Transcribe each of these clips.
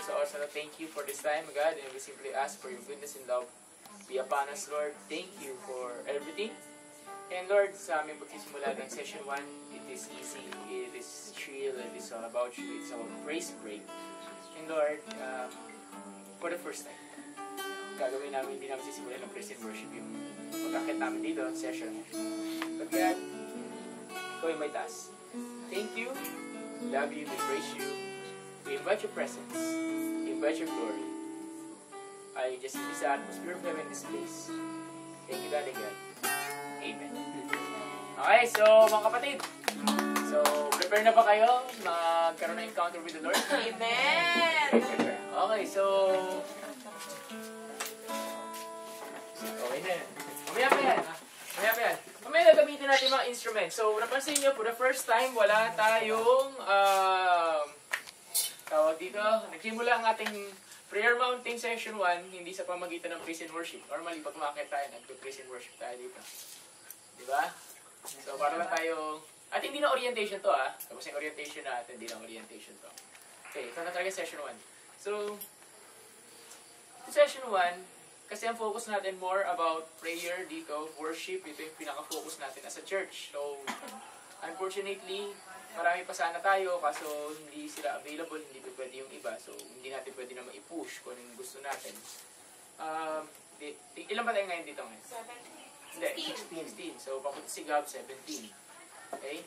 sa oras na thank you for this time, God, and we simply ask for your goodness and love be upon us, Lord. Thank you for everything. And Lord, sa aming pagsisimula ng session 1, it is easy, it is chill, it is all about you, it's about praise break. And Lord, for the first time, gagawin namin, hindi namin sisimulan ng praise and worship yung pag-akit namin dito, session. But God, ikaw yung may taas. Thank you, love you, we praise you. We invite your presence, we invite your glory. I just see this atmosphere of heaven in this place. Thank you, God, and God. Amen. Okay, so mga kapatid, so prepare na ba kayo magkaroon ng encounter with the Lord? Amen! Okay, so okay na yan. Mamaya pa yan. Mamaya gagamitin natin mga instruments. So napansin nyo, for the first time, wala tayong tawag dito, nagsimula ang ating Prayer Mountain Session 1, hindi sa pamagitan ng praise and worship. Normally, pag umakit tayo, nag-praise and worship tayo dito. Diba? So, para lang tayo... At hindi na orientation to, ah. Tapos yung orientation natin, hindi na orientation to. Okay, ito na talaga session 1. So, session 1, kasi ang focus natin more about prayer dito, worship, ito yung pinaka-focus natin as a church. So, unfortunately, marami pa sana tayo, kaso hindi sila available, hindi pa pwede yung iba. So, hindi natin pwede naman i-push kung anong gusto natin. Ilan ba tayo ngayon dito ngayon? 17. Hindi, 16. So, papunta si Gab, 17. Okay?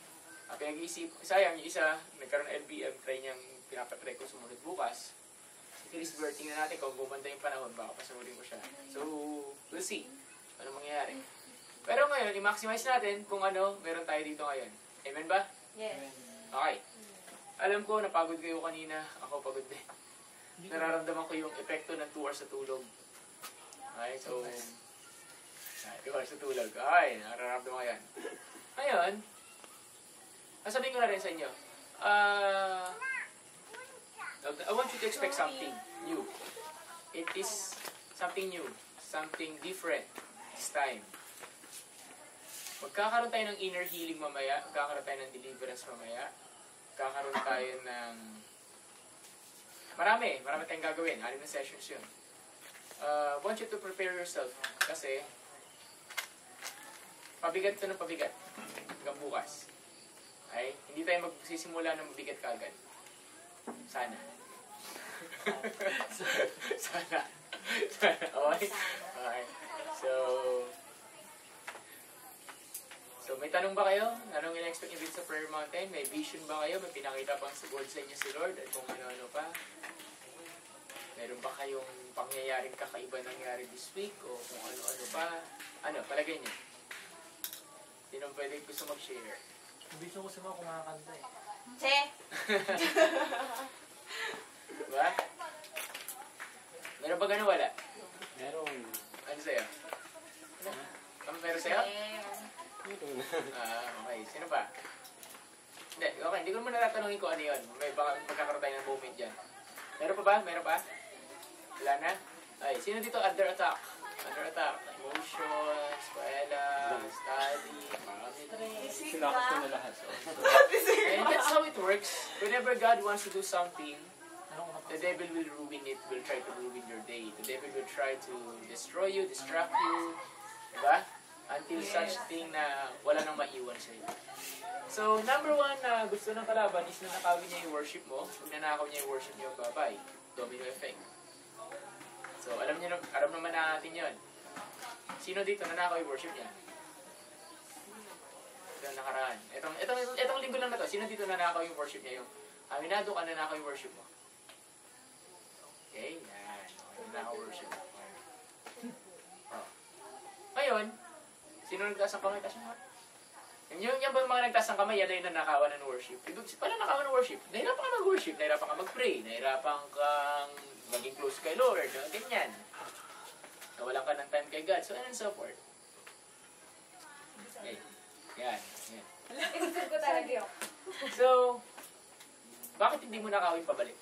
Pinag-iisip, sayang yung isa, nagkaroon ng LBM, try niyang pinapatry ko sumunod bukas. Si Chris Bert, tingnan natin kung gumanda yung panahon, baka pasunodin ko siya. So, we'll see ano mangyayari. Pero ngayon, i-maximize natin kung ano meron tayo dito ngayon. Amen ba? Yes. Okay. Alam ko, napagod kayo kanina. Ako pagod din. Nararamdaman ko yung epekto ng 2 hours sa tulog. Okay, so... 2 hours sa tulog. Okay, nararamdaman ko yan. Ngayon, sasabihin ko na rin sa inyo. I want you to expect something new. It is something new. Something different this time. Magkakaroon tayo ng inner healing mamaya, magkakaroon tayo ng deliverance mamaya, magkakaroon tayo ng... Marami tayong gagawin. 6 na sessions yun. Want you to prepare yourself kasi pabigat ito ng pabigat hanggang bukas. Okay? Hindi tayo magsisimula ng mabigat kaagad. Sana. Sana. Okay? Okay. So, may tanong ba kayo? Anong in-expect nyo sa Prayer Mountain? May vision ba kayo? May pinakita pang sigurd sa inyo si Lord? At kung ano-ano pa? Meron ba kayong pangyayaring kakaiba nangyari this week? O kung ano-ano pa? Ano? Palagay nyo. Sino pwede gusto mag-share? Vision ko sa mga kumakanta eh. Che! Diba? Meron ba gano'n wala? Meron. Ano sa'yo? Meron sa'yo? Okay. Sino pa? Hindi ko muna tatanungin ko ano yun. May baka magkakaroon tayo ng moment dyan. Meron pa ba? Meron pa? Wala na? Ay, sino dito under attack? Under attack. Emotions, eskwela, study, Sinakot ko na lahat. and that's how it works. Whenever God wants to do something, the devil will ruin it, will try to ruin your day. The devil will try to destroy you, distract you. Diba? Until such thing na wala nang maiwan sa'yo. So, number 1 na gusto ng kalaban is nanakawin niya yung worship mo. Pag nanakaw niya yung worship niyo, bye-bye. Domino effect. So, alam naman natin yun. Sino dito nanakaw yung worship niya? Ito nakaraan. Itong linggo lang na to. Sino dito nanakaw yung worship niya? Yung aminado ka nanakaw yung worship mo. Okay, yan. Nanakaw worship mo. Ngayon, sino nagtaas ng kamay? Yung mga nagtaas ng kamay, yan ay nanakawan ng worship. Ibig pala nakawan ng worship. Nahirapan ka mag-worship, nahirapan ka mag-pray, nahirapan kang maging close kay Lord, ganyan. Nawalan ka ng time kay God, so on and so forth. Okay. Yan. Explain ko talaga yun. So, bakit hindi mo nakawin pabalik?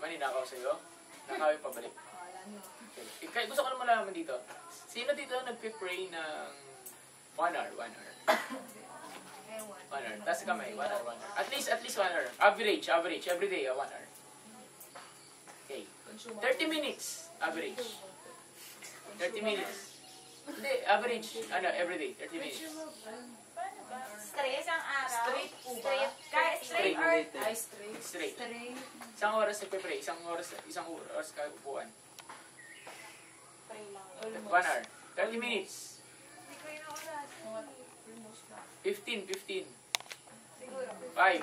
Maninakaw sa'yo? Nakawin pabalik. Okay. Gusto ko naman malaman dito. Sino dito nagpipray ng 1 hour? 1 hour. 1 hour. Taas kamay, 1 hour, 1 hour. At least 1 hour. Average, every day, 1 hour. Okay. 30 minutes, average. 30 minutes. Hindi, average, every day, 30 minutes. Straight isang araw. Straight po ba? Straight. Kahit straight or... Ay, straight. Straight. Straight. Isang oras nagpe-pray, isang oras ka upuan. Pray lang. 1 hour. 30 minutes. Hindi ko yun ako lahat. 15. Siguro. 5.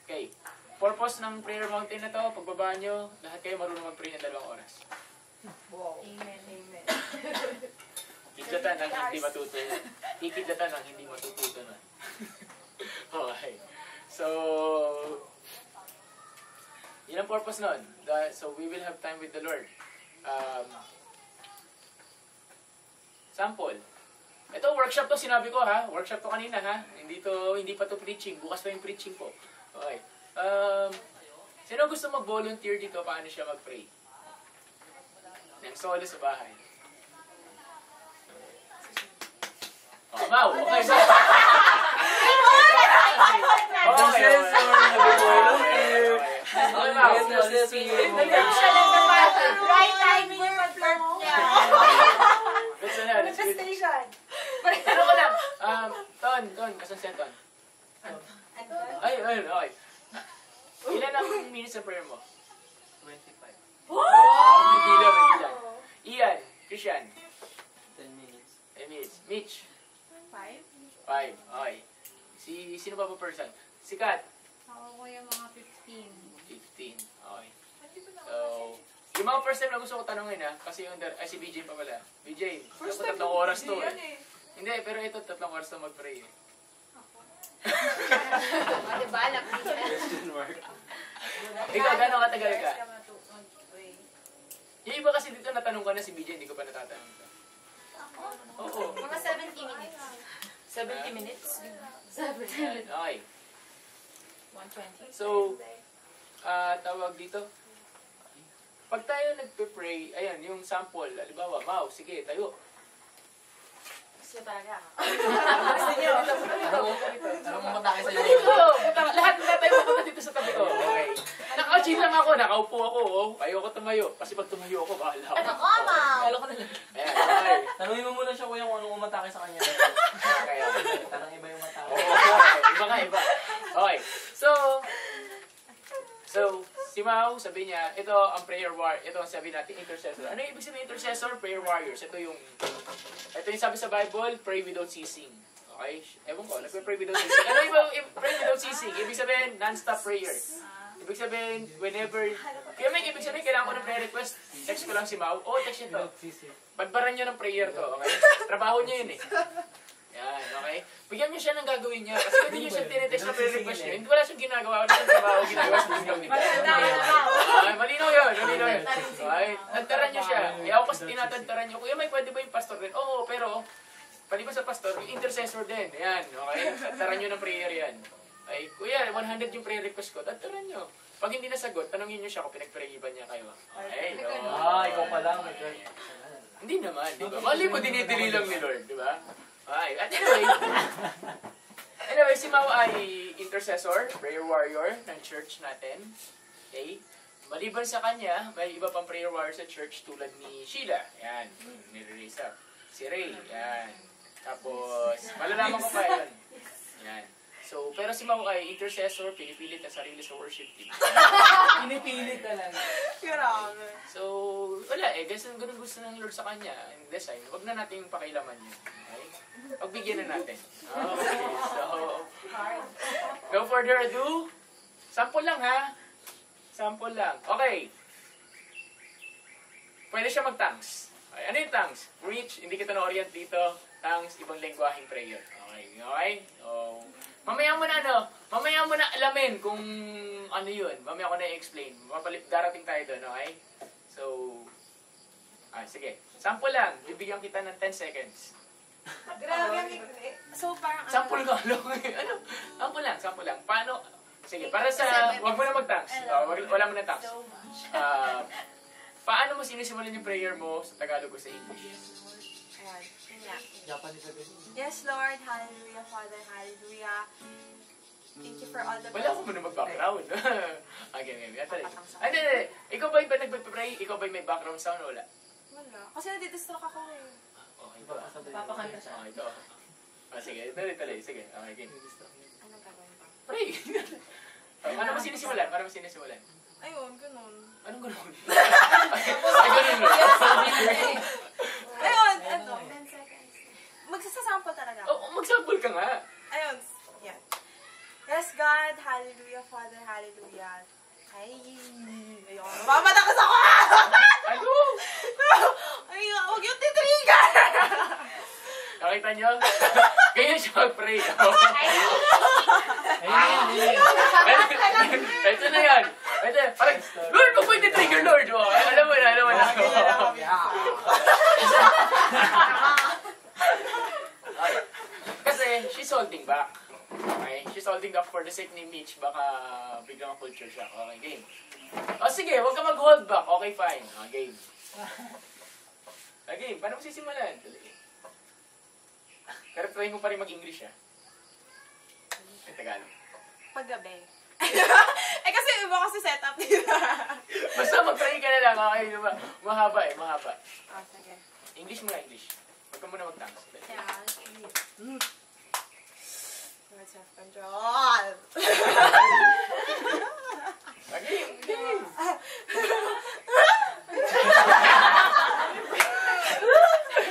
Okay. Purpose ng prayer mountain na to, pagbaba nyo, lahat kayo marunong mag-pray ng 2 oras. Wow. Amen. Amen. Kidlatan ang hindi matuto nun. Ikidlatan ang hindi matututo nun. Okay. So, yun ang purpose nun. So, we will have time with the Lord. Sample. Ito, workshop to, sinabi ko ha. Workshop to kanina ha. Hindi pa to preaching. Bukas pa yung preaching po. Okay. Sino gusto mag-volunteer dito? Paano siya mag-pray? Nang solo sa bahay. Oh, Mau. Okay. Okay, Mau. Right timing yung mag-flirt niya. Let's go na. Let's go. Station. Ano ko lang? Ton. Kasan siya, Ton? Ay, okay. Ilan ang minutes ng prayer mo? 25. May bilang. Ian, Christian. 10 minutes. 10 minutes. Mitch. 5? 5. Okay. Sino pa person? Si Kat. Ako ko yung mga 15. 15. Okay. So, yung mga first time na gusto ko tanongin ha, kasi si BJ pa pala. BJ, First dapat time 3 oras to yan eh. Hindi, pero ito 3 oras to mag-pray eh. Diba? Question mark. Ikaw, gano'ng katagal ka? Yung iba kasi dito natanong ka na si BJ, hindi ko pa natatanong ka. Oo. Mga 70 minutes. 70 minutes? Okay. 120. So, tawag dito. Pag tayo nagpe-pray, ayan, yung sample, halimbawa, Mau, sige, tayo. Gusto talaga. Gusto niyo? Anong matake sa'yo? Dito! Lahat na tayo pupunta dito sa tabi ko. Okay. Naka-chill lang ako, nakaupo ako, oh. Ayoko tumayo. Kasi pag tumayo ako, bahala ako. Ano ko, Mau? Kala ko na lang. Ayan, okay. Tanungin mo muna siya kuya kung anong umatake sa kanya. Okay, okay. Tanong iba yung matake. Oo, okay. Iba nga, iba. Okay. So, si Mau, sabi niya, ito ang prayer warrior. Ito ang sabi natin, intercessor. Ano yung ibig sabihin intercessor? Prayer warriors. Ito yung sabi sa Bible, pray without ceasing. Okay? Ewan ko, nagpe-pray without ceasing. Ano yung pray without ceasing? Ibig sabihin, non-stop prayer. Ibig sabihin, whenever, kaya may ibig sabihin, kailangan ko ng prayer request, text ko lang si Mau, text niya to. Padbaran niyo ng prayer to, okay? Trabaho niya yun eh. Yan, okay? Bigyan niyo siya ng gagawin niya. Kasi hindi niyo siya tinetext na prayer request niya. Hindi wala siyang ginagawa. Wala siyang trabaho ginagawa sa Biglang nito. Malinaw yun. Okay? Tantaran niyo siya. Eh ako kasi tinatantaran niyo. Kuya, may pwede ba yung pastor din? Oo, pero paliban sa pastor, yung intercessor din. Yan, okay? Tantaran niyo ng prayer yan. Ay, kuya, 100 yung prayer request ko. Tantaran niyo. Pag hindi nasagot, tanongin niyo siya kung pinag-prayiban niya kayo. Okay? Ikaw pa lang. Hindi naman, di ba? Mali mo dinidili lang ni Lord, di ba? Okay, at anyway, si Mau ay intercessor, prayer warrior ng church natin. Okay? Maliban sa kanya, may iba pang prayer warrior sa church tulad ni Sheila. Yan, nire-raise up. Si Ray, yan. Tapos, malalaman ko pa yun. Yan. So, pero si Mau ay intercessor, pinipilit na sarili sa worship team. Pinipilit talaga. Grabe. So, wala eh. Ganun gusto ng Lord sa kanya. And design, wag na natin pakilaman yun. Okay? Pagbigyan na natin. Okay. So, no further ado. Sample lang ha. Sample lang. Okay. Pwede siya mag-thanks. Okay. Ano yung thanks? Preach, hindi kita na-orient dito. Thanks, ibang lengguaheng prayer. Okay. Okay? So, mamaya mo na alamin kung ano yun. Mamaya ko na i-explain. Darating tayo doon, okay? So, sige. Sample lang. Bibigyan kita ng 10 seconds. Grabe. So, parang Sample ka lang. Ano? Sample lang. Paano? Sige, para sa, wag mo na mag-thanks. Wala mo na thanks. So much. Paano mo sinisimulan yung prayer mo sa Tagalog o sa English? Ayan. Yun nga. Japanese agad. Yes, Lord. Hallelujah, Father. Hallelujah. Thank you for all the Wala ko muna mag-background. Okay. Ay, hindi. Ikaw ba yung nagpapray? Ikaw ba yung may background sound o wala? Wala. Kasi nadidistract ako eh. Okay ba? Papakanta siya. Okay, ito. Sige, tuloy. Sige, okay, game. Anong gagawin pa? Pray! Paano mo sinisimulan? Ayun, ganun. Anong ganun? Ay, ganun mo. Ayun, ano? Magsasample talaga. Mag-sample ka nga. Ayun. Yan. Yes, God. Hallelujah, Father. Hallelujah. Ay. Ayun. Mamatakos ako! Ano? Ay, huwag yung titrigger! Nakita niyo? Ganyan siya mag-pray. Ito na yan. Parang, Lord, kung pwede trigger, Lord. Alam mo na. Kasi, she's holding back. Okay? She's holding back for the sake ni Mitch. Baka biglang culture shock. Okay, game. Sige, huwag ka mag-hold back. Okay, fine. Game. Game, paano mo sisimulan? Pero try mo pa rin mag-English, ha? Ay, Tagalog. Paggabi. Kasi iba kasi setup nila. Basta mag-try ka na lang, okay? Diba? Mahaba. Oh, sige. English muna, English. Huwag ka muna mag-thanks. Yeah. Self-control. Game.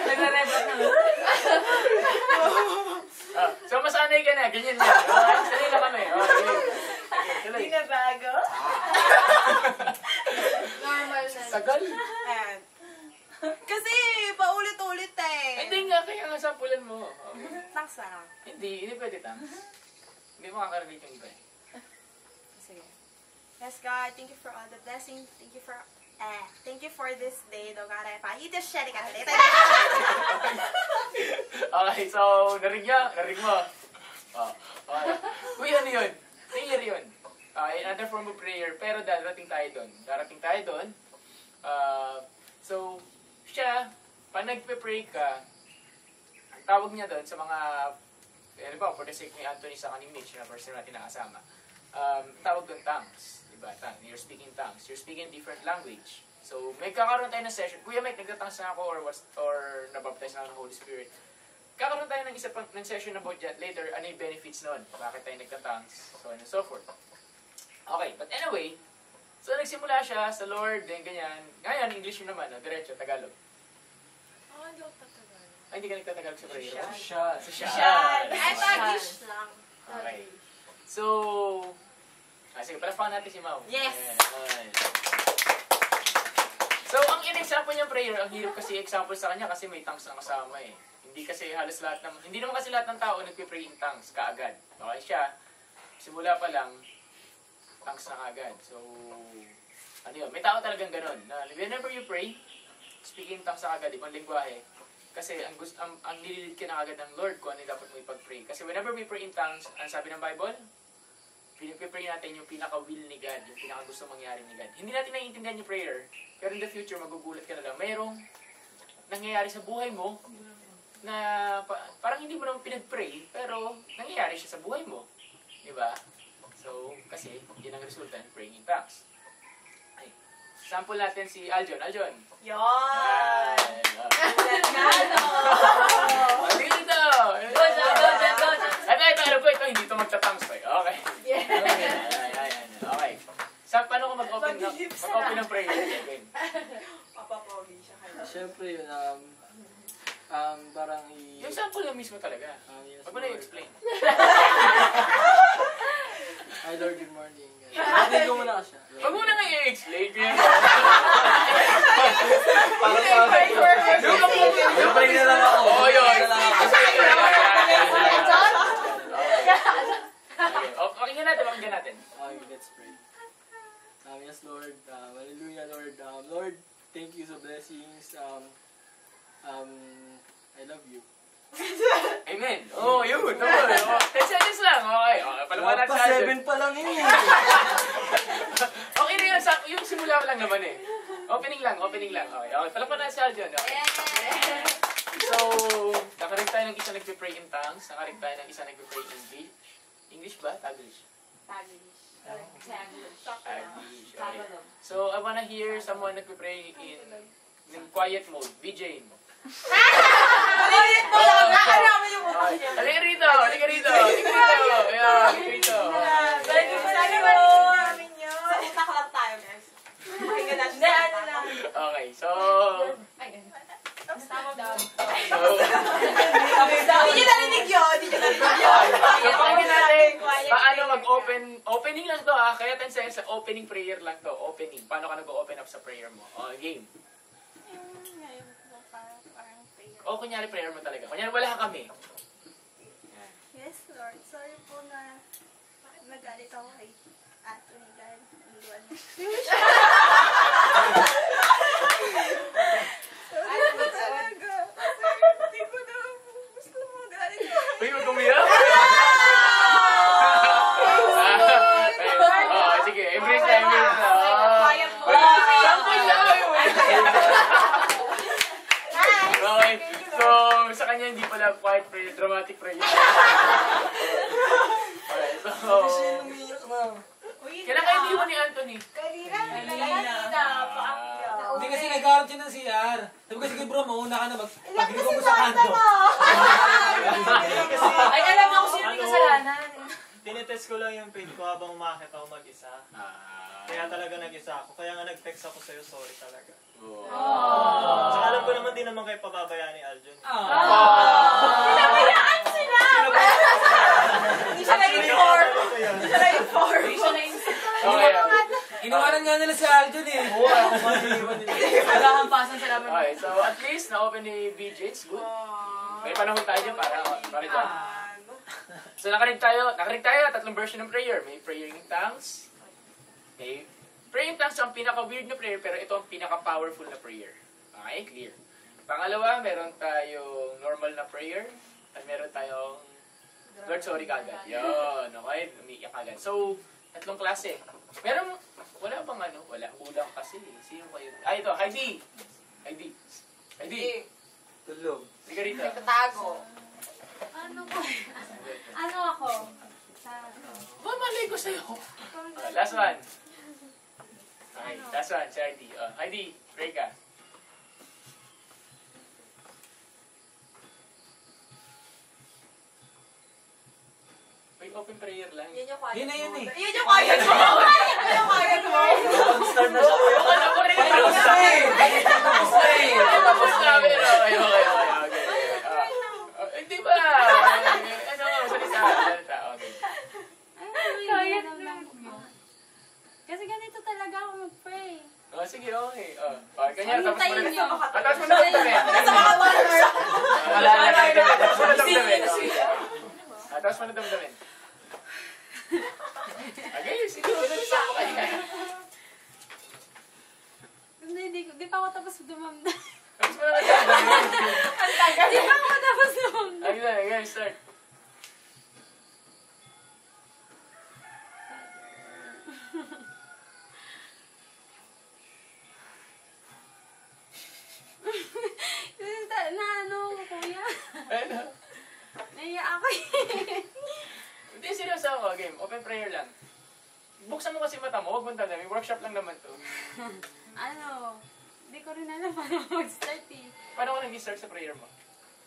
Nagre-rebot na. So, masanay ka na. Ganyan yan. Sanay na kami. Okay. Tuloy. Hindi na bago. Normal na. Tagal. Ayan. Kasi paulit-ulit eh. Hindi nga, kaya nga sampulan mo. Thanks na. Hindi pwede thanks. Hindi makaka-relate yung iba. Sige. Yes, God, thank you for all the blessings. Thank you for this day. Okay, so, narinig mo. Okay. Uy, ano yun? Prayer yun. Another form of prayer, pero darating tayo doon. So, siya, pag nagpe-pray ka, ang tawag niya doon sa mga, ano ba, for the sake ni Anthony sa ni Mitch, na person natin nakasama, tawag doon tongues. Diba? You're speaking tongues. You're speaking different language. So, may kakaroon tayo ng session. Kuya Mike, nagtatangs na ako or nabaptize na ako ng Holy Spirit. Kakaroon tayo ng isa pang session about that later. Ano yung benefits nun? Bakit tayo nagtatangs? So on and so forth. Okay, but anyway, so nagsimula siya sa Lord, then ganyan. Ngayon, English mo naman, diretso, Tagalog. hindi ako tatagal. Ay, hindi ka nagtatagalog sa prayer. Siya. Ay, Tagish lang. Okay. So, sige, palapakan natin si Mau. Yes. Ayan. So, ang in-example niyang prayer, ang hirap kasi example sa kanya kasi may tongues na kasama eh. Hindi naman kasi lahat ng tao nagpe-pray in tongues kaagad. Okay siya, simula pa lang, tongues na kaagad. So, ano yun, may tao talagang ganun. Na whenever you pray, speak in tongues na kaagad, ibang lingwahe. Kasi ang nililid ka na agad ng Lord kung ano dapat mo ipag-pray. Kasi whenever we pray in tongues, ang sabi ng Bible, pinag-pray natin yung pinaka-will ni God, yung pinaka-gusto mangyari ni God. Hindi natin naiintindihan yung prayer, pero in the future, magugulat ka na lang. Mayroong nangyayari sa buhay mo na parang hindi mo naman pinag-pray, pero nangyayari siya sa buhay mo. Diba? So, kasi, yun ang resulta ng praying in tongues. Ay, sample natin si Aljon. Aljon! Yon! Dito! Go, John. Ito, hindi ito magtatangs pa. Okay. Okay. Paano ko mag-open ng prayer? Okay. Papapogi siya kayo. Siyempre yun, parang Yung sample lang mismo talaga. yes, Huwag mo na i-explain. Hi Lord, good morning. Hindi ko muna siya. Huwag mo na nga i-explain. Pray na lang ako. Oo, yun. Pakinggan natin. Okay, let's pray. Yes, Lord. Hallelujah, Lord. Lord, thank you sa blessings. I love you. Amen. Oh, yun. 10 seconds lang. Okay. Palaman natin sa 7 pa lang yun. Okay na yun. Yung simula lang naman eh. Opening lang. Okay. Palaman natin sa Aljon. Okay. So, nakarig tayo ng isa nagpe-pray in tongues, nakarig tayo ng isa nagpe-pray in English. English ba? Taglish? Taglish. Taglish. Taglish. Okay. So, I wanna hear someone nagpe-pray in quiet mode. VJ. Ulit mo lang. Nakarami yung mukha niya. Halika rito! Halika rito! Halika rito! Ayan, halika rito. Thank you sa namin yun. Sa utak lang tayo, guys. Pakinggan natin sa utak. Okay, so... Tama daw. Hindi nyo narinig yun. Hindi nyo narinig yun. So, pakinggan natin paano opening lang to ha. Kaya tayo sa opening prayer lang to. Opening. Paano ka nag-open up sa prayer mo? O, game. O, kunyari prayer mo talaga. Kunyari wala kami. Yes, Lord. Sorry po na nagalit ako kay Anthony dahil nuluan niya. Sorry po talaga. Hindi ko na gusto magalit ako. Uy, mag-umiyak? Sige, embrace na, embrace na. Quiet mo. Sample lang kayo. Okay, so sa kanya hindi pala quiet prayer, dramatic prayer. Okay, so... Kailan kayo hindi mo ni Anthony? Kanina. Hindi kasi nag-aaral siya ng CR. Sabi ko, sige bro, mauna ka na mag-pagrigo ko sa kanto. Ay, alam mo kung sino may kasalanan. Tinetest ko lang yung page ko habang umakit ako mag-isa. Kaya talaga nag-isa ako. Kaya nga nag-text ako sa'yo, sorry talaga. Tsaka alam ko naman, di naman kayo pababayaan ni Aljon. Pinabayaan sila! Hindi siya na-inform. Hindi siya na-inform. Hindi siya na-inform. Okay. Iniwanan nga nila si Aljon eh. Nagkakampasan sila naman. Okay, so at least na-open ni BJ, it's good. May panahon tayo dyan para dyan. So nakarig tayo, tatlong version ng prayer. May prayer in tongues. Okay. Prayer in tongues ang pinaka-weird na prayer, pero ito ang pinaka-powerful na prayer. Okay, clear. Pangalawa, meron tayong normal na prayer. At meron tayong Lord, sorry kagad. Yun, okay, umiiyak kagad. So, tatlong klase. Meron, wala bang ano? Wala, kulang kasi. Sino kayo? Ito, Heidi. Tulog. Sige rito. Nagtatago. Ano ako? Malay ko sa'yo. Last one. Okay, last one, si Heidi. Heidi, pray ka. Wait, open prayer lang. Yun yung quiet Yun na yun mode. eh. Yun yung quiet mode. Yun yung quiet mode. Start na siya. Ano ko rin? Tapos na eh! Tapos na, pero okay. Hindi ba? Ano, salita. Okay. Kaya kasi ganito talaga ako mag-pray. Oh, sige, okay. Kanya, tapos mo Hintayin niyo. na. Tapos mo na damdamin. Nasa mga mother. Tapos mo na damdamin. Tapos mo na damdamin. Okay, sige, sama ka niya. Di pa ako tapos dumamdam. Tapos mo na damdamin. Di pa ako tapos dumamdam. Again, start. Na ano, kuya? Ano? Naiya ako eh. Hindi, seryoso ako. Game, open prayer lang. Buksan mo kasi mata mo, huwag mong damdamin. Workshop lang naman to. Ano, di ko rin alam paano mag-start eh. Paano ka nag-start sa prayer mo?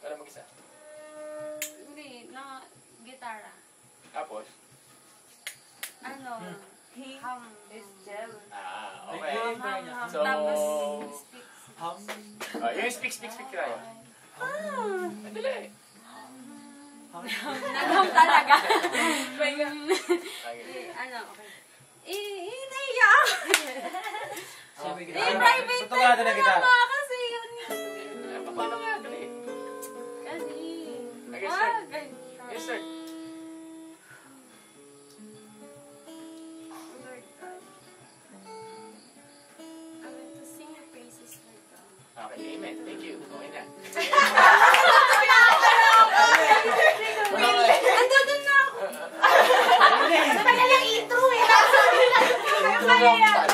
Para mag-isa. Hindi, na gitara. Tapos? Ano, hum. Okay. So, Tapos, speak. yung speak tayo. Madali. Nag-hum talaga. Okay. Ano, okay. Naiya ako. Private Tutugada na kita. naman kasi yun. Paano nga? Dali. Kasi, Okay, start. ganyan. Yes, sir. Lord God, I want to sing your praises, Lord God. Okay, amen. Thank you. Okay na. Andun na ako. Kaya lang intro eh. Tapos sabi lang. Kaya yan.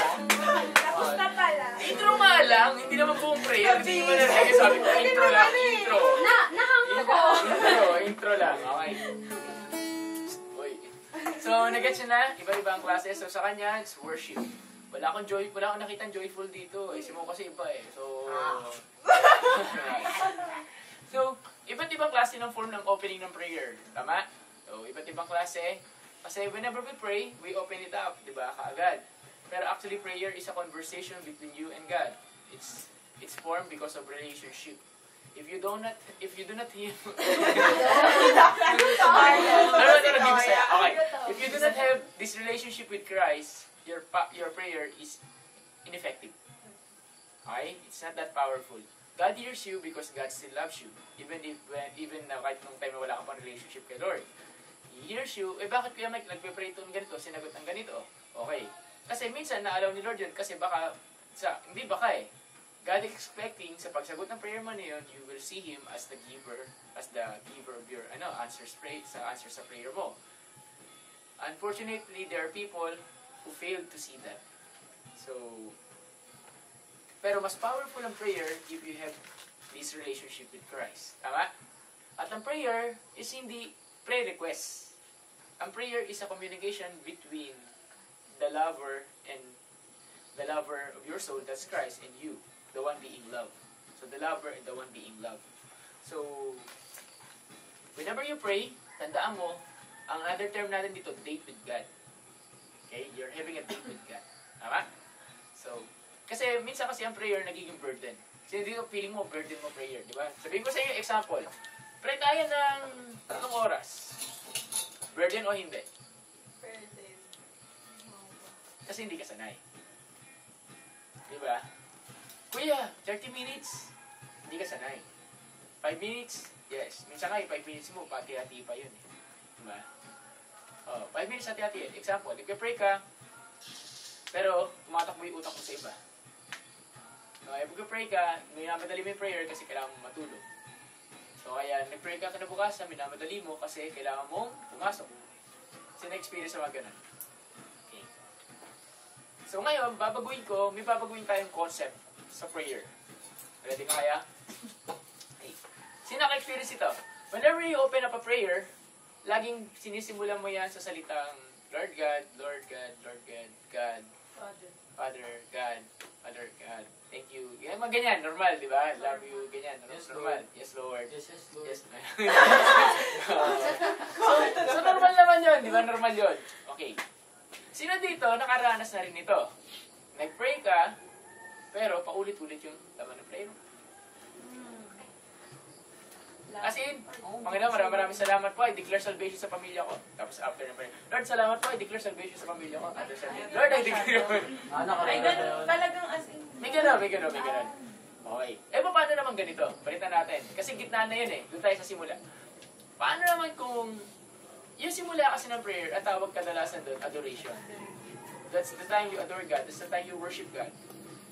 Tapos na pala. Intro nga lang. hindi naman buong prayer. Hindi mo nalagay. Sabi ko, intro lang. Intro. Nahang ako. Intro lang. Okay. Uy. So, nag-gets nyo na? Iba-iba ang klase. So, sa kanya, it's worship. Wala akong nakitang joyful dito. Si Mo kasi iba eh. So, so, iba't ibang klase ng form ng opening ng prayer. Tama? So, iba't ibang klase. Kasi whenever we pray, we open it up. Diba? Kaagad. Pero actually, prayer is a conversation between you and God. It's formed because of relationship. If you do not hear... Okay. If you do not have this relationship with Christ, your prayer is ineffective. Okay? It's not that powerful. God hears you because God still loves you. Even kahit nung time na wala ka pang relationship kay Lord. He hears you. Bakit kaya Mike, nagpe-pray ito ng ganito, sinagot ng ganito? Okay. Kasi minsan, naalaw ni Lord yun kasi hindi baka eh. God expecting sa pagsagot ng prayer mo na yun, you will see Him as the giver of your answer sa prayer mo. Unfortunately, there are people who fail to see that. So, pero mas powerful ang prayer if you have this relationship with Christ. Tama? At ang prayer is hindi prayer request. Ang prayer is a communication between the lover of your soul, that's Christ, and you, the one being loved. So the lover and the one being loved. So, whenever you pray, tandaan mo, ang other term natin dito, date with God. Okay? You're having a date with God. Tama? So, kasi minsan kasi ang prayer nagiging burden. Kasi dito feeling mo, burden mo prayer, di ba? Sabihin ko sa inyo example. Pray tayo ng 3 oras. Burden o hindi? Kasi hindi ka sanay. Diba? Kuya, 30 minutes, hindi ka sanay. 5 minutes, yes. Minsan nga, 5 minutes mo, pati-hati pa yun. Diba? 5 minutes hati-hati. Example, nagpe-pray ka, pero tumatakbo yung utak mo sa iba. Okay, pag-pray ka, minamadali mo yung prayer kasi kailangan mo matulog. So, kaya nag-pray ka kinabukasan, minamadali mo kasi kailangan mong pumasok. Kasi na-experience sa mga ganun. So ngayon, may babaguhin tayong concept sa prayer. Ready ka kaya? Okay. Sino naka-experience ito? Whenever you open up a prayer, laging sinisimulan mo yan sa salitang Lord God, Lord God, Lord God, God, Father, God, Father, God. Thank you. Yan, mga ganyan, normal, di ba? Love you, ganyan. Yes, normal. Lord. Yes, Lord. Yes, Lord. Yes, so normal naman yun, di ba? Normal yun. Okay. Sino dito nakaranas na rin ito? Nag-pray ka, pero paulit-ulit yung laman ng prayer mo. As in, Panginoon, maraming salamat po. I declare salvation sa pamilya ko. Tapos after ng prayer, Lord, salamat po. I declare salvation sa pamilya ko. Lord, I declare. Talagang as in. May gano'n. Okay. Paano naman ganito? Palitan natin. Kasi gitna na yun eh. Doon tayo sa simula. Paano naman kung yung simula kasi ng prayer, at tawag kadalasan doon, adoration. That's the time you adore God. That's the time you worship God.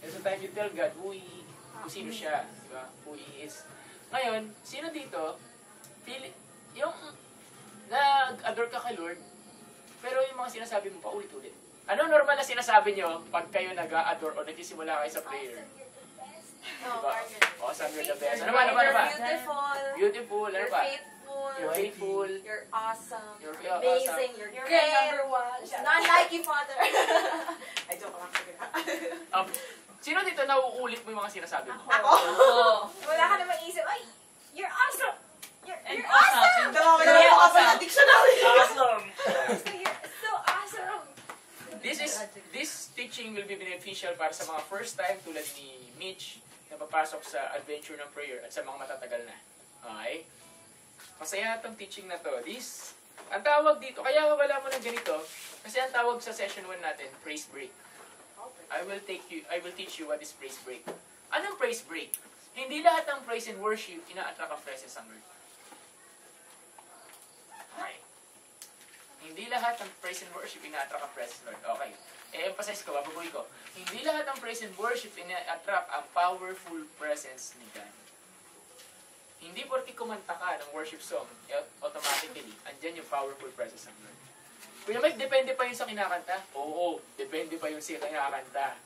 That's the time you tell God kung sino siya. Diba? Who He is. Ngayon, sino dito, yung nag-adore ka kay Lord, pero yung mga sinasabi mo pa ulit-ulit. Ano normal na sinasabi nyo pag kayo nag-adore o nagsisimula kayo sa prayer? Diba? Awesome, you're the best. Ano ba? You're beautiful. Beautiful. Ano You're ba? faithful. You're faithful. You're awesome. You're amazing. awesome. You're You're great. number one. Not like you, Father. I joke lang. Sino dito nauulit mo yung mga sinasabi mo? Ako? Wala ka naman isip, ay, you're awesome. You're awesome. You're awesome. Awesome! You're so awesome. This teaching will be beneficial para sa mga first time tulad ni Mitch na papasok sa adventure ng prayer at sa mga matatagal na. Okay? Masaya itong teaching na to. Ang tawag dito, kaya wala mo ng ganito, kasi ang tawag sa session 1 natin, praise break. I will teach you what is praise break. Anong praise break? Hindi lahat ng praise and worship ina-attract ang presence ng Lord. Okay. Hindi lahat ng praise and worship ina-attract ang presence ng Lord. Okay. I-emphasize ko, babaguhin ko. Hindi lahat ng praise and worship ina-attract ang powerful presence ni God. Hindi porke kumanta ka ng worship song, automatically, andyan yung powerful presence ng Lord. Kuya Mike, depende pa yun sa kinakanta? Oo, depende pa yun sa kinakanta.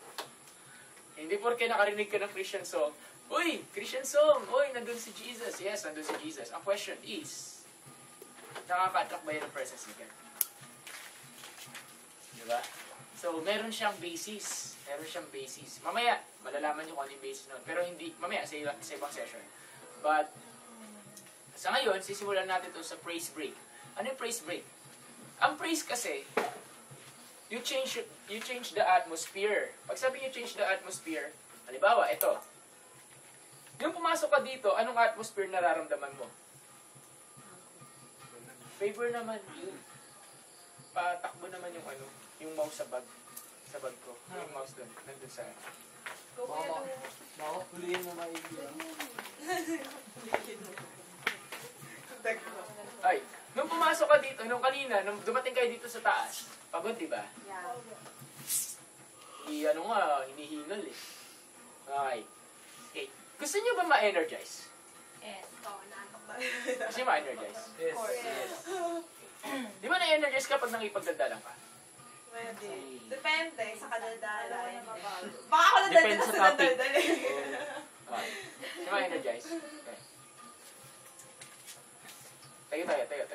Hindi porke nakarinig ka ng Christian song, uy, Christian song, uy, nandun si Jesus. Yes, nandun si Jesus. Ang question is, nakaka-attract ba yan ang presence ni God? Diba? So, meron siyang basis. Meron siyang basis. Mamaya, malalaman nyo kung ano yung basis nun. Pero hindi, mamaya, sa ibang session. But, sa ngayon, sisimulan natin ito sa praise break. Ano yung praise break? Ang praise kasi, you change the atmosphere. Pag sabi you change the atmosphere, halimbawa, ito. Yung pumasok ka dito, anong atmosphere nararamdaman mo? Favor naman yun. Patakbo naman yung ano, yung mouse sa bag ko. Yung mouse doon, nandun sa... Baka huliin mo maigi. Ay, nung pumasok ka dito, nung kanina, nung dumating kayo dito sa taas, pagod, di ba? Hinihingal eh. Okay. Okay. Gusto niyo ba ma-energize? Yes. Gusto niyo ma-energize? Yes. Di ba na-energize ka pag nakipagdaldalan ka? Pwede. Depende sa kadaldalan. Baka ako Depende nadaldal sa sa topic. nadaldal. Okay. Gusto niyo ma-energize? Okay. Tayo.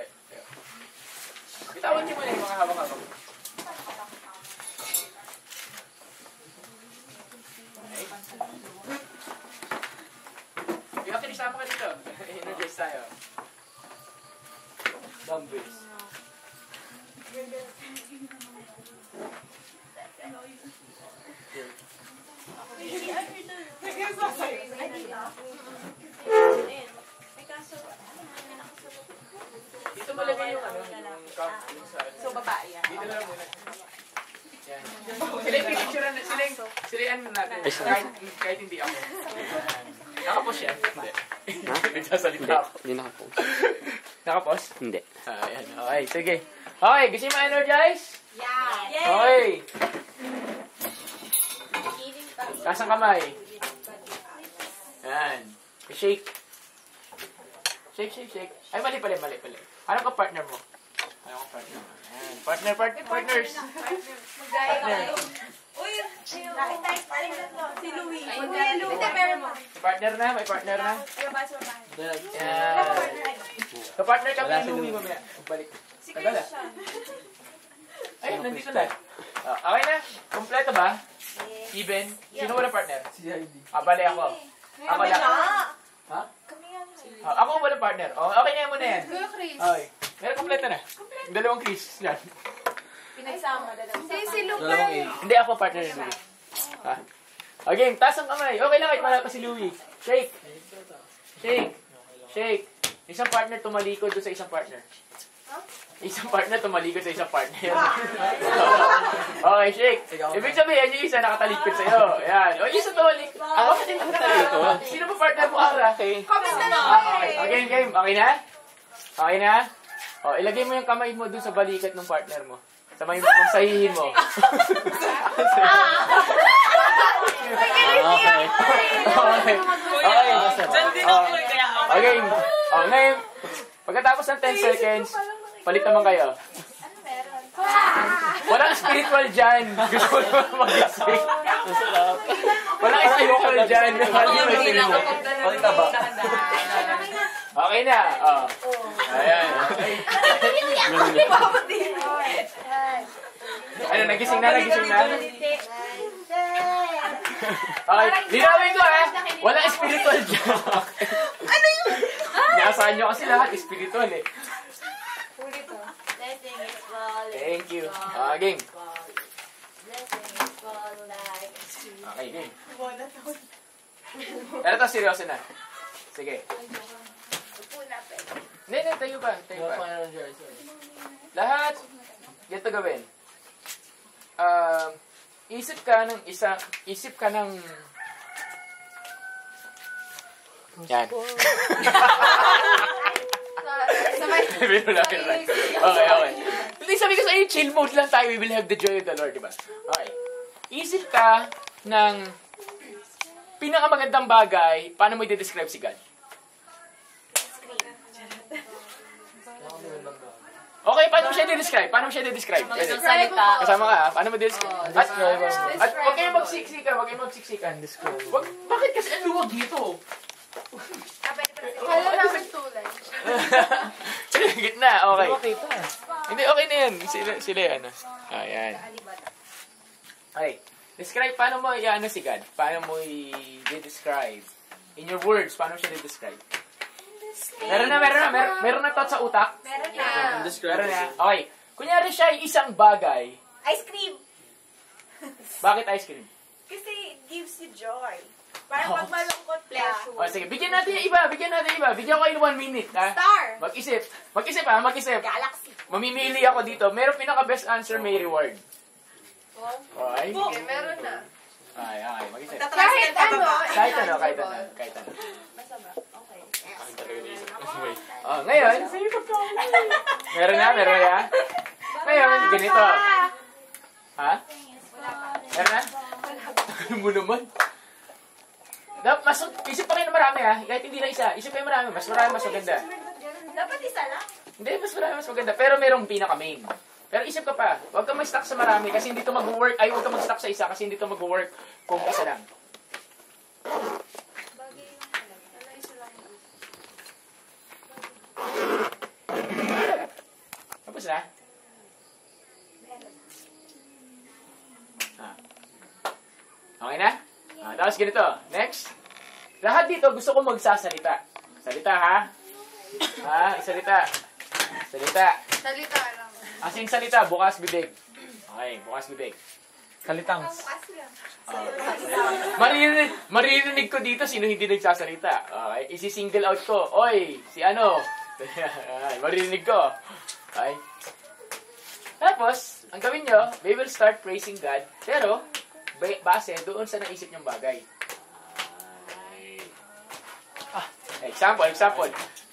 Bitawan niyo muna yung mga habang-habang. Okay. Bilang kinisama ka dito. Energize tayo. Dumbbells. Dito malagay yung ano, yung cup. So, babae yan. Dito lang muna. Yan. Sila yung picture na, sila yung ano natin. Kahit hindi ako. Nakapos yan? Hindi. Nagsasalita ako. Hindi nakapos. Nakapos? Hindi. Ayan. Okay, sige. Okay, gusto mo energize? Yeah. Okay. Taas ang kamay. Yan. Shake. Shake. Ay, mali pala. Ano ka partner mo? Ano ka partner mo? Ayan. Partners. Magaya kayo. Uy, nakita tayo paling tatlo. Si Louie. Ay, Kuya Louie. meron mo. May partner na. Ay, babae sa babae. Yan. Kapartner kami ni Louie mamaya. Balik. Si Tagal ah. Christian. Ay, nandito na. Okay na? Kompleto ba? Even? Sino wala partner? Si Heidi. Bali ako. Ako lang. Ha? Kami nga. Ako wala partner. Okay na yan muna yan. Kuya Chris. Okay. Meron kompleto na. Dalawang Chris. Yan. Pinagsama. Si Dalawang Lupe. A. Hindi ako partner ni Louie. Ha? Okay, taas ang kamay. Okay lang kahit wala pa si Louie. Shake. Isang partner tumalikod doon sa isang partner. Isang partner tumalikod sa isang partner. Okay, shake. Ibig sabihin, yung isa nakatalikod sa'yo. Ayan. O, yung isa tumalikod. Ako kasi nakatalikod. Sino ba partner mo, Ara? Comment na lang. Okay, game. Okay na? Okay na? O, ilagay mo yung kamay mo doon sa balikat ng partner mo. Sabay mo, sahihin mo. Okay. Ngayon, pagkatapos ng 10 seconds, palit naman kayo. Ano meron? Walang spiritual dyan. Gusto mo naman mag-isip. Walang spiritual dyan. Palit na ba? Okay na. Ayan. Ano, nagising na? Okay, linawin ko walang spiritual dyan. Ano yun? Inaasahan nyo kasi lahat spiritual eh. Blessing is falling. Thank you. Game. Blessing is falling like a sea. Okay, game. Pero to, seryoso na. Sige. Hindi, tayo ba? Lahat, ganito gawin. Isip ka ng yan. Okay. Hindi, sabi ko sa iyo, chill mode lang tayo. We will have the joy of the Lord, diba? Okay. Isip ka ng pinakamagandang bagay, paano mo i-describe si God? Okay, paano mo siya i-describe? Paano mo siya i-describe? Magandang salita. Kasama ka, ha? Paano mo i-describe? At huwag kayong magsiksikan, huwag kayong magsiksikan. Bakit kasi ang luwag dito? Kala namin tulad. Sige, gitna, okay. Hindi, okay na yan. Sila ano. Ayan. Okay. Describe, paano mo i-ano si God? Paano mo i-describe? In your words, paano mo siya i-describe? Meron na thought sa utak? Meron na. Meron na. Okay. Kunyari siya ay isang bagay. Ice cream. Bakit ice cream? Kasi it gives you joy. Parang pag malungkot ka. O, sige, bigyan natin yung iba. Bigyan ko kayo 1 minute, ha? Star. Mag-isip, Galaxy. Mamimili ako dito. Meron pinaka-best answer, may reward. Okay? Okay, meron na. Okay, mag-isip. Kahit ano. Kahit ano. Masama. Okay. Ngayon, meron na. Ngayon, ganito. Ha? Meron na? Ano mo naman? Isip pa kayo na marami, ha? Kahit hindi na isa. Isip kayo marami. Mas marami, mas maganda. Dapat isa lang. Hindi, mas marami, mas maganda. Pero merong pinaka-main. Pero isip ka pa. Huwag kang mag-stuck sa marami kasi hindi to mag-work. Ay, huwag kang mag-stuck sa isa kasi hindi to mag-work kung isa lang. Tapos na? Okay na? Tapos ganito. Next. Lahat dito gusto ko magsasalita. Salita, ha? Salita. Salita lang. As in salita, bukas bibig. Okay, bukas bibig. Kalitangs. Maririnig ko dito sino hindi nagsasalita. Okay, isi-single out ko. Oy, si ano? Maririnig ko. Okay. Tapos, ang gawin nyo, they will start praising God. Pero, base doon sa naisip niyong bagay. Example.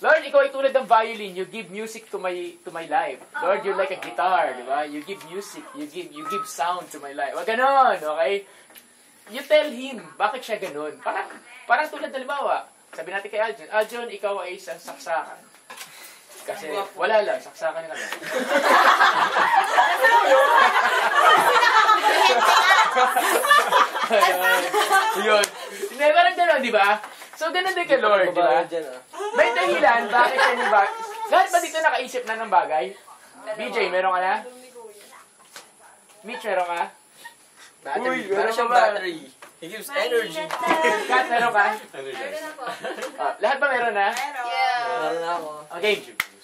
Lord, ikaw ay tulad ng violin. You give music to my life. Lord, you're like a guitar, di ba? You give music. You give sound to my life. Wag ganon, okay? You tell him, bakit siya ganon? Parang tulad halimbawa, sabi natin kay Aljon, ikaw ay sa saksakan. Kasi wala lang, saksakan na lang. Yun. Hindi, parang gano'n, di ba? So, ganun din kay Lord, di ba? May dahilan, bakit siya ni ba? Lahat ba dito nakaisip na ng bagay? BJ, meron ka na? Mitch, meron ka? Battery. Meron siyang battery. It gives energy. Kat, meron ka? Lahat ba meron na? Meron na ako. Okay.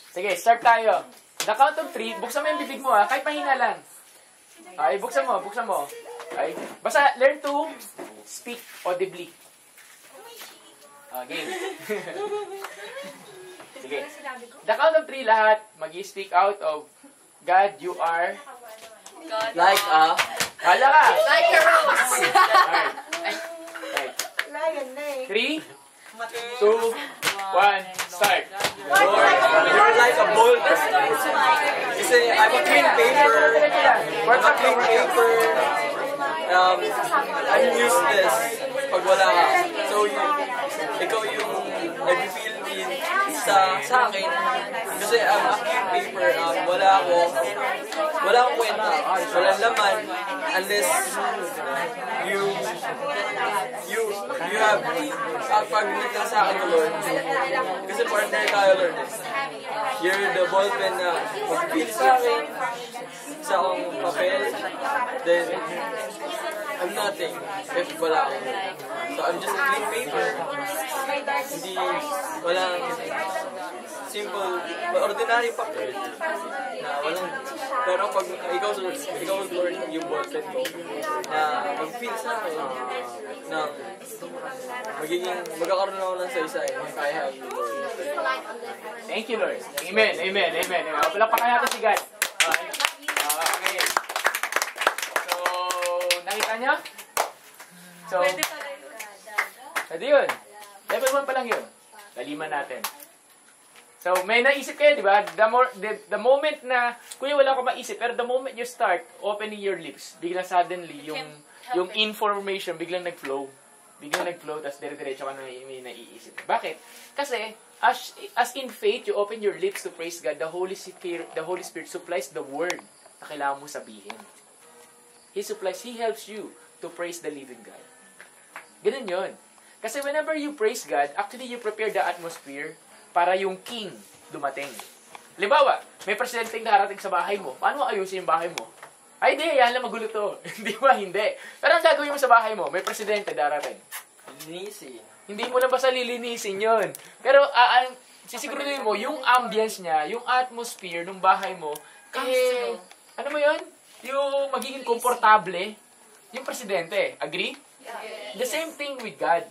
Sige, start tayo. The count of 3, buksan mo yung bibig mo, ha? Kahit mahina lang. Okay, buksan mo. Okay. Basta, learn to speak audibly. Game. Sige. The count of 3 lahat, mag-speak out of God, you are Like a... Kala ka! Like a rose. Right. 3, 2, 1, start. You're like a ball. Kasi I'm a clean paper. I'm useless pag wala ka. So, ikaw yung nag-feel din sa akin. Kasi I'm a clean paper. Wala akong kwenta. Walang laman unless you have pag nagtang sa akin, Lord. Kasi partner tayo, Lord. You're the ballpen na mag-feel sa akin sa akong papel. Then, I'm nothing if wala ako. So, I'm just a clean paper. Hindi, walang simple, ordinary papel na walang, pero pag ikaw Lord, yung ballpen ko na mag-feel sa akin na magkakaroon ako ng saysay kaya Thank you, Lord. Amen. Palakpakan natin si God. Okay. So, nakita niyo? So, pwede yun. Level 1 pa lang yun. Laliman natin. So, may naisip kayo, di ba? The moment na, kuya wala ko maisip, pero the moment you start opening your lips, biglang suddenly, yung information biglang nag-flow. Tapos dire-diretso ka na may naiisip. Bakit? Kasi, as in faith, you open your lips to praise God, the Holy Spirit supplies the word na kailangan mo sabihin. He helps you to praise the living God. Ganun yun. Kasi whenever you praise God, actually you prepare the atmosphere para yung king dumating. Halimbawa, may presidenteng darating sa bahay mo. Paano ayusin yung bahay mo? Ay, hindi. Yan lang magulo to. Hindi ba? Hindi. Pero ang gagawin mo sa bahay mo, may presidente darating. Linisin. Hindi mo na basta lilinisin yun. Pero, sisiguraduhin mo, yung ambience niya, yung atmosphere ng bahay mo, ano mo yun? Yung magiging komportable, yung presidente. Agree? The same thing with God.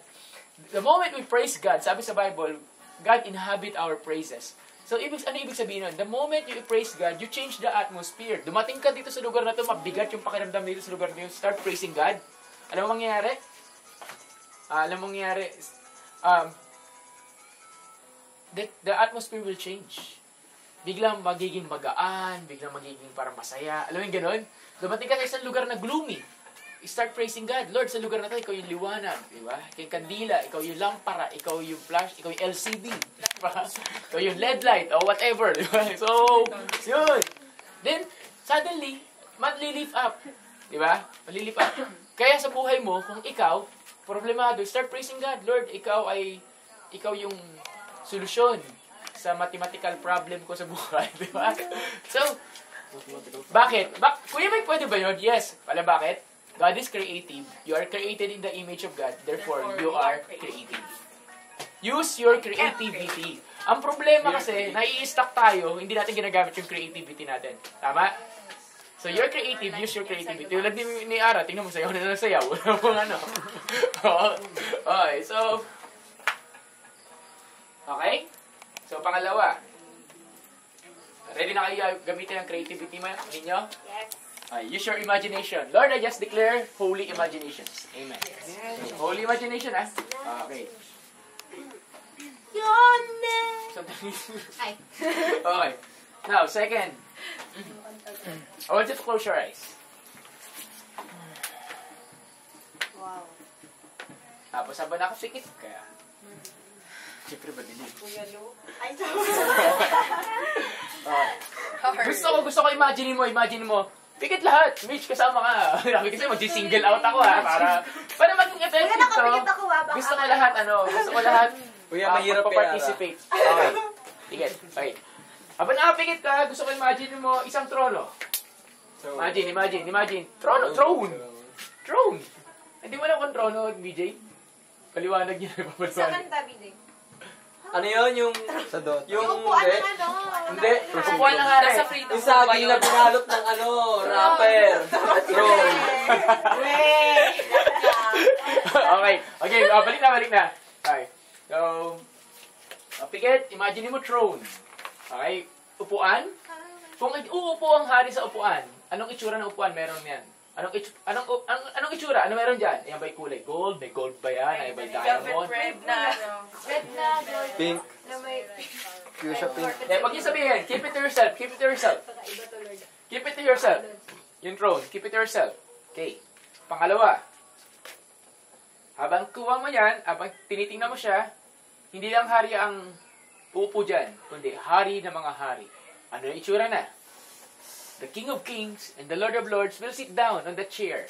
The moment we praise God, sabi sa Bible, God inhabit our praises. So, ano ibig sabihin nun? The moment you praise God, you change the atmosphere. Dumating ka dito sa lugar na to, mabigat yung pakiramdam dito sa lugar na yun. Start praising God. Alam mo mangyayari? The atmosphere will change. Biglang magiging magaan, biglang magiging parang masaya. Alam mo yung ganun? Dumating ka sa isang lugar na gloomy. Start praising God. Lord, sa lugar na to, ikaw yung liwanag. Diba? Ikaw yung kandila, ikaw yung lampara, ikaw yung flash, ikaw yung LCD. Diba? Ikaw yung LED light, or whatever. Diba? So, yun. Then, suddenly, malilift up. Diba? Malilift up. Kaya sa buhay mo, kung ikaw, problemado, start praising God. Lord, ikaw yung solusyon sa mathematical problem ko sa buhay. Diba? So, bakit? Kuya Mike, pwede ba yun? Yes. Alam bakit? God is creative. You are created in the image of God. Therefore, you are creative. Use your creativity. Ang problema kasi, nai-stuck tayo, hindi natin ginagamit yung creativity natin. Tama? So, you're creative, use your creativity. Tulad ni Ara, tingnan mo, sayaw na sayaw. Wala pong ano. Okay, so, okay? So, pangalawa. Ready na kayo gamitin ang creativity ninyo? Yes. Use your imagination. Lord, I just declare holy imaginations. Amen. Yes. Holy imagination, Okay. Okay. Now, second. I want you to close your eyes. Wow. Tapos habang nakasikit, kaya... Siyempre ba dilim? Ay, Gusto ko imagine mo. Pikit lahat. Mitch, kasama ka. Kasi mag-single out ako para maging effective to. Gusto ko lahat, Kuya, mahirap participate. Okay. Pikit. Okay. Habang nakapikit ka, gusto ko imagine mo isang trono. Imagine. Throne. Hindi mo alam kung trono, BJ? Paliwanag niya. Sa kanta, BJ. Ano yun? Yung... Sa dot. Yung... Upuan Hindi. ng ano. Hindi. Upuan ng hari. Yung saging na pinalot ng rapper. Throne. Okay, balik na. Okay. So, pikit, imagine mo throne. Okay? Upuan. Kung uupo ang hari sa upuan, anong itsura ng upuan meron yan? Anong itsura? Ano meron dyan? Ayan ba'y kulay? Gold? May gold ba yan? Ay ba'y diamond? Red na gold. Pink. Na may... Fuchsia pink. Pag yung sabihin, keep it to yourself. Yung throne, keep it to yourself. Okay. Pangalawa, habang kuha mo yan, habang tinitingnan mo siya, hindi lang hari ang uupo dyan, kundi hari ng mga hari. Ano yung itsura na? The King of Kings and the Lord of Lords will sit down on the chair,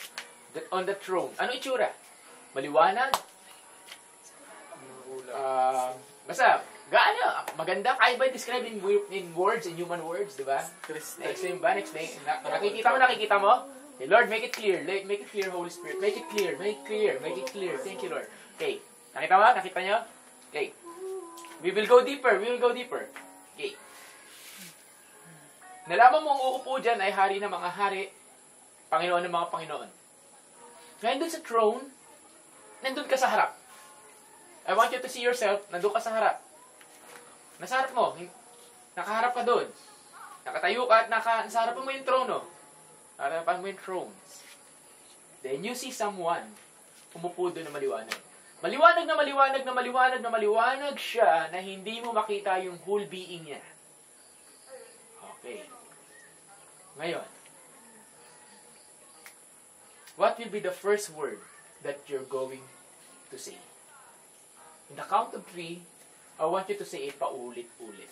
on the throne. Ano itsura? Maliwanag? Basta, gaano? Maganda? Kaya ba describe in words, in human words, di ba? Next name ba? Nakikita mo? Okay, Lord, make it clear. Make it clear, Holy Spirit. Make it clear. Thank you, Lord. Okay. Nakita mo? Nakita nyo? Okay. We will go deeper. Okay. Nalaman mo ang uupo dyan ay hari ng mga hari, Panginoon ng mga Panginoon. Ngayon dun sa throne, nandun ka sa harap. I want you to see yourself, nandun ka sa harap. Nasa harap mo, nakaharap ka dun. Nakatayo ka at nasa harapan mo yung trono. Harapan mo yung thrones. Then you see someone, umupo dun na maliwanag. Maliwanag siya na hindi mo makita yung whole being niya. Okay. Ngayon, what will be the first word that you're going to say? In the count of 3, I want you to say it paulit-ulit.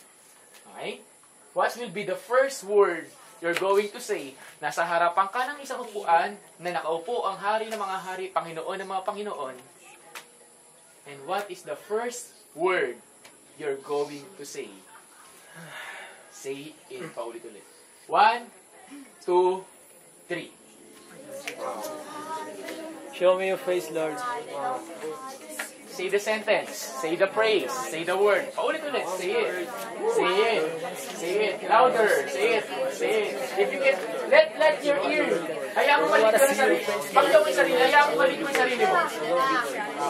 Okay? What will be the first word you're going to say? Nasa harapan ka ng isang upuan na nakaupo ang hari ng mga hari, Panginoon ng mga Panginoon. And what is the first word you're going to say? Say it paulit-ulit. 1, 2, 3. Show me your face, Lord. Say the sentence. Say the praise. Say the word. Paulit-ulit. Say it. Say it. Say it. Louder. Say it. Say it. If you can, let your ear. Hayaan mo balik ka ng sarili. Pag ikaw yung sarili, hayaan mo balik mo yung sarili mo.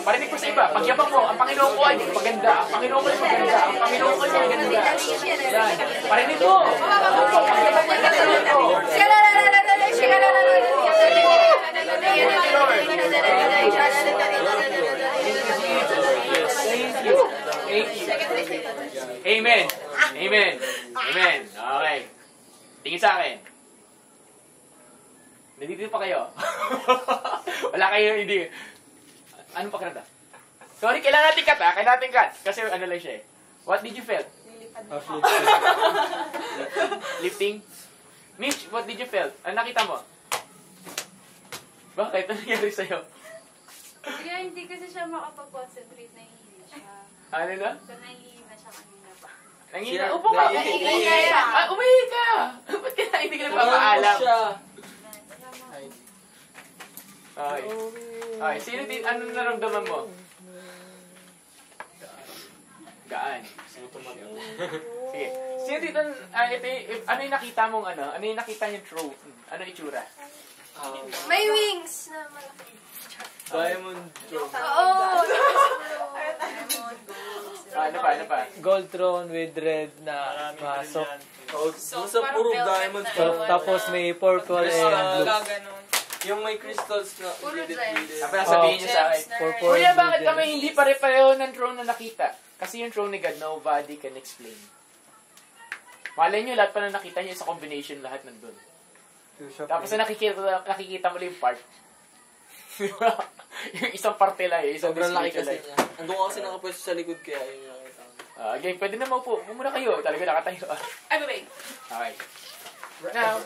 Parinig ko sa iba. Pagyabang mo, ang Panginoon ko ay maganda. Ang Panginoon ko ay maganda. Ang Panginoon ko ay maganda. Yan. Parinig mo. Pagyabang mo yung sarili mo. Thank you. Thank you. Amen. Amen. Amen. Okay. Tingin sa akin. Nandito pa kayo. Wala kayo, hindi. Anong pakiramdam? Sorry, kailangan natin cut ha. Kailangan natin cut. Kasi ano lang siya eh. What did you feel? Lifting? Mitch, what did you feel? Ano nakita mo? Bakit? Ano nangyari sa'yo? Kaya hindi kasi siya makapag-concentrate, nahihina siya. Ano na? So, nahihina siya kanina pa. Nangina? Upo ka! Umahi ka! Ba't kaya hindi ka nagpapaalam? Okay. Okay. Sino din? Anong naramdaman mo? Gaan. Sige. Sino dito? Ano yung nakita mong ano? Ano yung nakita niyong throat? Ano yung itsura? May wings na malaki. Diamond throne. Oo! Ano pa? Ano pa? Gold throne with red na Maraming pasok. brilliant. Basta puro diamond throne. Tapos may purple and blue. Yung may crystals na ulit-ulit. Tapos sabihin niyo sa akin. Purple Kuya, and bakit blue. kami hindi pare-pareho ng throne na nakita? Kasi yung throne ni God, nobody can explain. Malay niyo, lahat pa na nakita niyo sa combination, lahat nandun. Tapos na nakikita mo lang yung part. Yung isang parte lang, yung isang Sobrang laki description kasi lang. niya. Andun kasi nakapwesto sa likod kaya yun yung nakita ko. Okay, pwede na maupo. Muna kayo. Talaga nakatayo. Ay, babay. Okay. Now,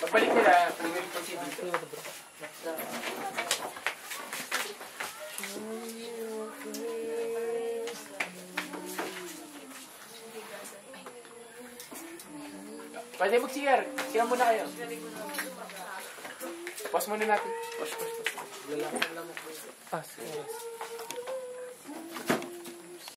pagbalik nila, we will proceed dito. Pwede mag-CR. CR muna kayo. Pause muna natin. Pause. Ah, sige.